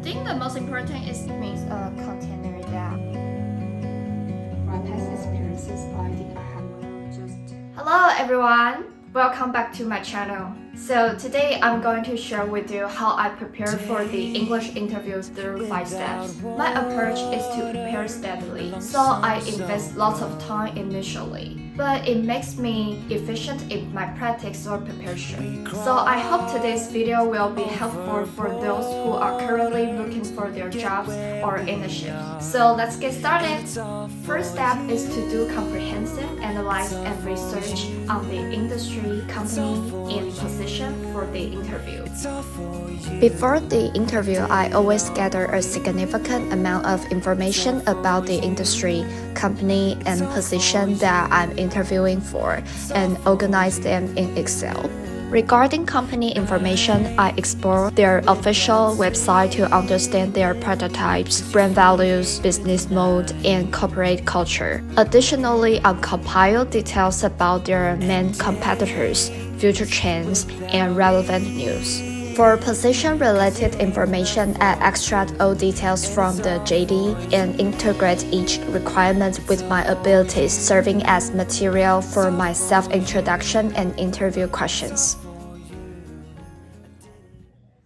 think the most important is means a container that my past experiences I think I have just Hello everyone, welcome back to my channel. So today I'm going to share with you how I prepare for the English interview through 5 steps. My approach is to prepare steadily, so I invest lots of time initially, but it makes me efficient in my practice or preparation. So I hope today's video will be helpful for those who are currently looking for their jobs or internships. So let's get started. First step is to do comprehensive analysis and research on the industry, company, and position for the interview. Before the interview, I always gather a significant amount of information about the industry, company, and position that I'm interviewing for and organize them in Excel. Regarding company information, I explore their official website to understand their prototypes, brand values, business mode, and corporate culture. Additionally, I compile details about their main competitors, future trends, and relevant news. For position-related information, I extract all details from the JD and integrate each requirement with my abilities, serving as material for my self-introduction and interview questions.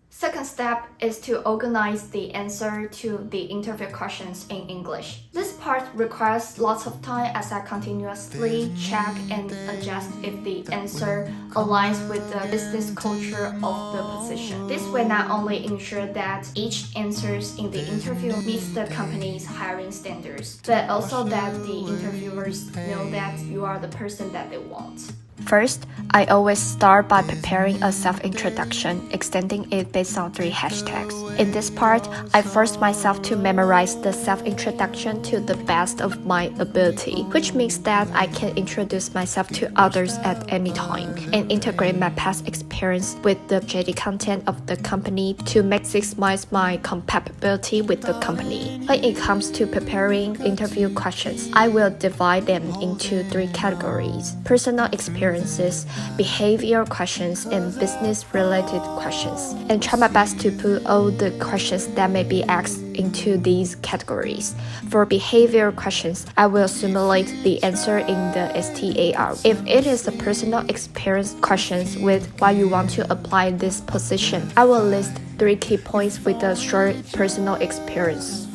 Second step is to organize the answer to the interview questions in English. This part requires lots of time as I continuously check and adjust if the answer aligns with the business culture of the position. This will not only ensure that each answer in the interview meets the company's hiring standards, but also that the interviewers know that you are the person that they want. First, I always start by preparing a self-introduction, extending it based on 3 hashtags. In this part, I force myself to memorize the self-introduction to the best of my ability, which means that I can introduce myself to others at any time and integrate my past experience with the JD content of the company to maximize my compatibility with the company. When it comes to preparing interview questions, I will divide them into 3 categories: personal experiences, behavioral questions, and business-related questions, and try my best to put all the questions that may be asked into these categories. For behavioral questions, I will simulate the answer in the STAR. If it is a personal experience questions with why you want to apply this position, I will list 3 key points with a short personal experience.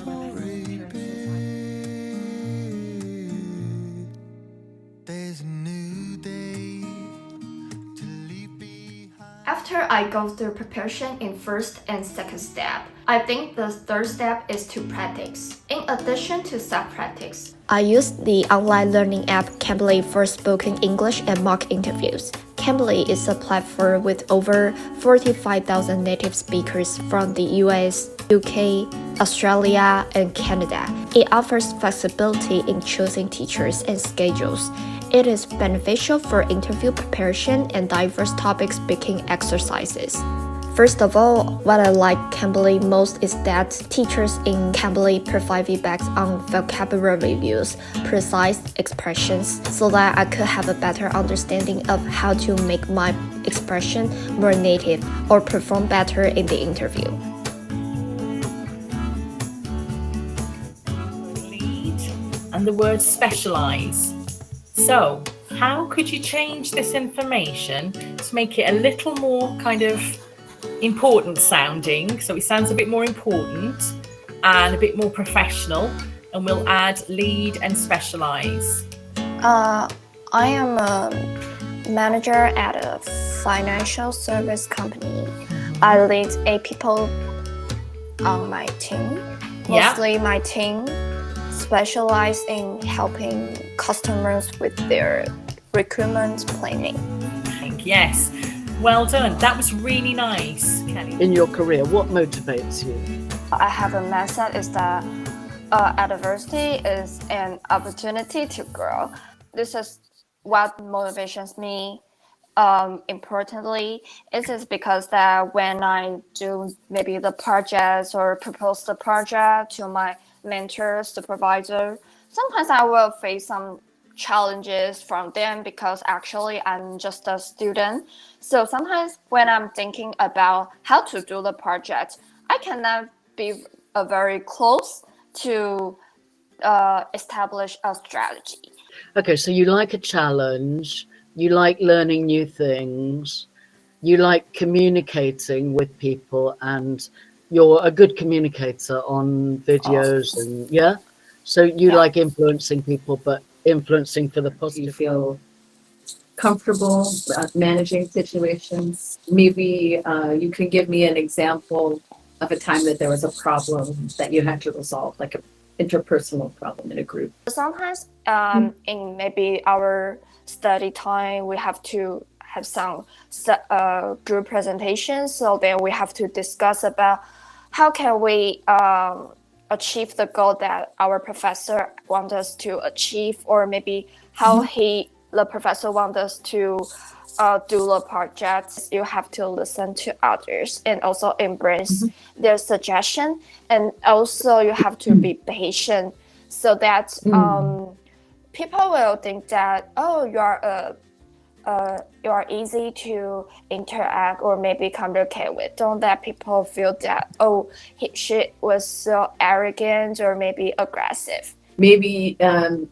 After I go through preparation in first and second step, I think the third step is to practice. In addition to self-practice, I use the online learning app Cambly for spoken English and mock interviews. Cambly is a platform with over 45,000 native speakers from the US, UK, Australia, and Canada. It offers flexibility in choosing teachers and schedules. It is beneficial for interview preparation and diverse topic speaking exercises. First of all, what I like Cambly most is that teachers in Cambly provide feedback on vocabulary use, precise expressions, so that I could have a better understanding of how to make my expression more native or perform better in the interview. Lead and the word specialize. So, how could you change this information to make it a little more kind of important sounding, so it sounds a bit more important and a bit more professional, and we'll add lead and specialize. I am a manager at a financial service company. I lead 8 people on my team. Mostly my team specialize in helping customers with their recruitment planning. Yes, well done. That was really nice, Kelly. In your career, what motivates you? I have a mindset is that adversity is an opportunity to grow. This is what motivates me. Importantly, it is because that when I do maybe the projects or propose the project to my mentor, supervisor, sometimes I will face some challenges from them because actually I'm just a student. So sometimes when I'm thinking about how to do the project, I cannot be very close to establish a strategy. Okay, so you like a challenge, you like learning new things, you like communicating with people, and you're a good communicator on videos and yeah? So you like influencing people, but influencing for the Do you positive. feel comfortable managing situations? Maybe you can give me an example of a time that there was a problem that you had to resolve, like an interpersonal problem in a group. Sometimes in maybe our study time, we have to have some group presentations. So then we have to discuss about how can we achieve the goal that our professor wants us to achieve, or maybe how the professor wants us to do the projects. You have to listen to others and also embrace their suggestion, and also you have to be patient so that people will think that, oh, you are easy to interact or maybe communicate with. Don't let people feel that, oh, she was so arrogant or maybe aggressive. Maybe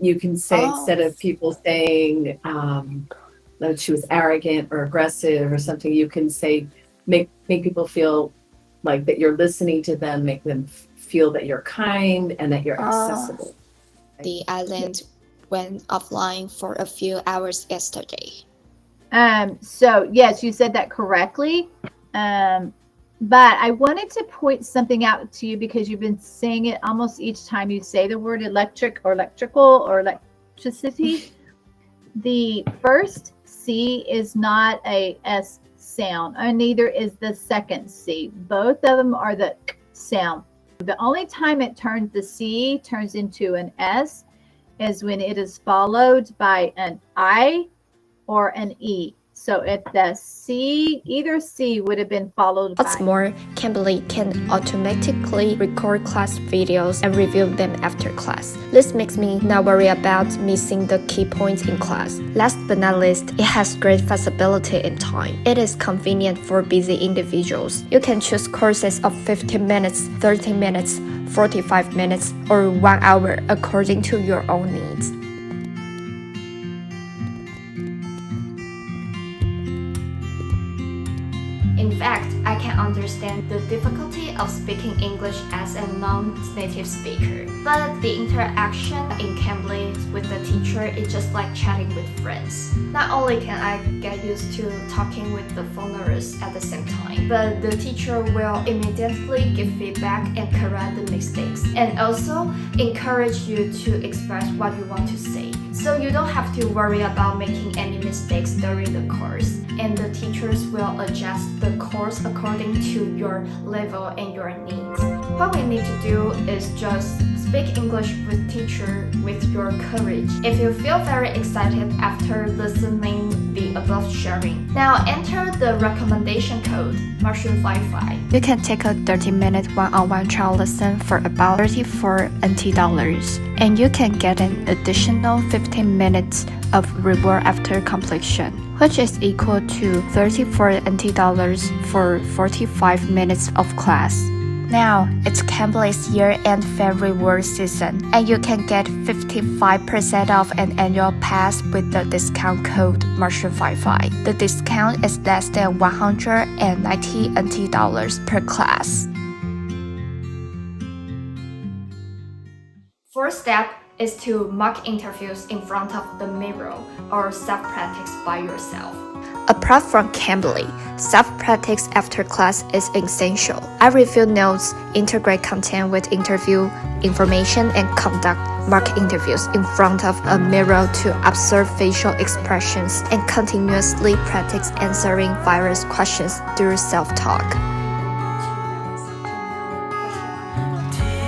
you can say, instead of people saying that she was arrogant or aggressive or something, you can say, make people feel like that you're listening to them, make them feel that you're kind and that you're accessible. The island went offline for a few hours yesterday. So yes, you said that correctly. But I wanted to point something out to you because you've been saying it almost each time you say the word electric or electrical or electricity. The first C is not a S sound, and neither is the second C. Both of them are the sound. The only time the C turns into an S is when it is followed by an I or an E. So if the C, either C would have been followed by... What's more, Cambly can automatically record class videos and review them after class. This makes me not worry about missing the key points in class. Last but not least, it has great flexibility in time. It is convenient for busy individuals. You can choose courses of 15 minutes, 30 minutes, 45 minutes, or 1 hour according to your own needs. In fact, I can understand the difficulty of speaking English as a non-native speaker. But the interaction in Cambly with the teacher is just like chatting with friends. Not only can I get used to talking with the phoners at the same time, but the teacher will immediately give feedback and correct the mistakes, and also encourage you to express what you want to say. So you don't have to worry about making any mistakes during the course, and the teachers will adjust the course according to your level and your needs. What we need to do is just speak English with teacher with your courage. If you feel very excited after listening the above sharing, now enter the recommendation code MushroomWang. You can take a 30-minute one-on-one trial lesson for about $34 NT, and you can get an additional 15 minutes of reward after completion, which is equal to $34 NT for 45 minutes of class. Now, it's Cambly's year-end fair reward season, and you can get 55% off an annual pass with the discount code MushroomWang. The discount is less than $190 NT per class. First step is to mock interviews in front of the mirror or self-practice by yourself. Apart from Cambly, self-practice after class is essential. I review notes, integrate content with interview information, and conduct mock interviews in front of a mirror to observe facial expressions and continuously practice answering various questions through self-talk.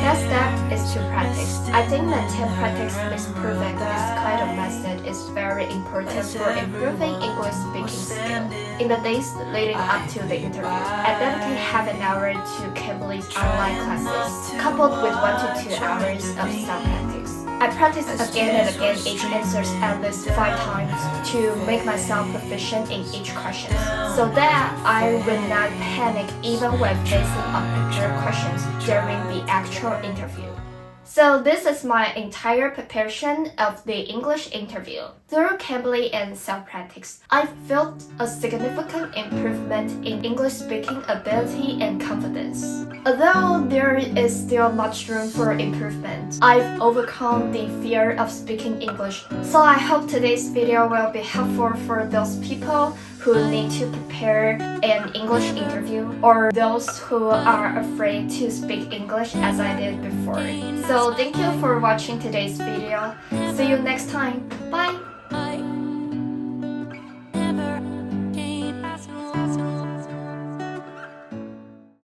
Next step is to practice. I think mental practice is proven this kind of method is very important for improving English speaking skill. In the days leading up to the interview, I dedicate half an hour to Cambly's online classes, coupled with 1 to 2 hours of self-practice. I practice again and again each answers at least 5 times to make myself proficient in each question, so that I will not panic even when facing unprepared questions during the actual interview. So this is my entire preparation of the English interview. Through Cambly and self-practice, I felt a significant improvement in English speaking ability and confidence. Although there is still much room for improvement, I've overcome the fear of speaking English. So I hope today's video will be helpful for those people who need to prepare an English interview, or those who are afraid to speak English as I did before. So thank you for watching today's video. See you next time. Bye!